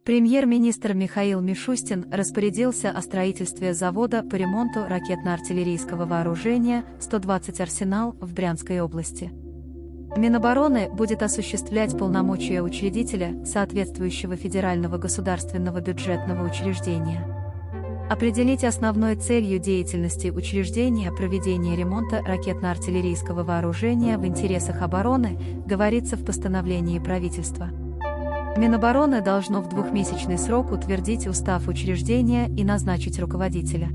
Премьер-министр Михаил Мишустин распорядился о строительстве завода по ремонту ракетно-артиллерийского вооружения 120 «Арсенал» в Брянской области. Минобороны будет осуществлять полномочия учредителя соответствующего федерального государственного бюджетного учреждения. Определить основной целью деятельности учреждения проведение ремонта ракетно-артиллерийского вооружения в интересах обороны говорится в постановлении правительства. Минобороны должно в двухмесячный срок утвердить устав учреждения и назначить руководителя.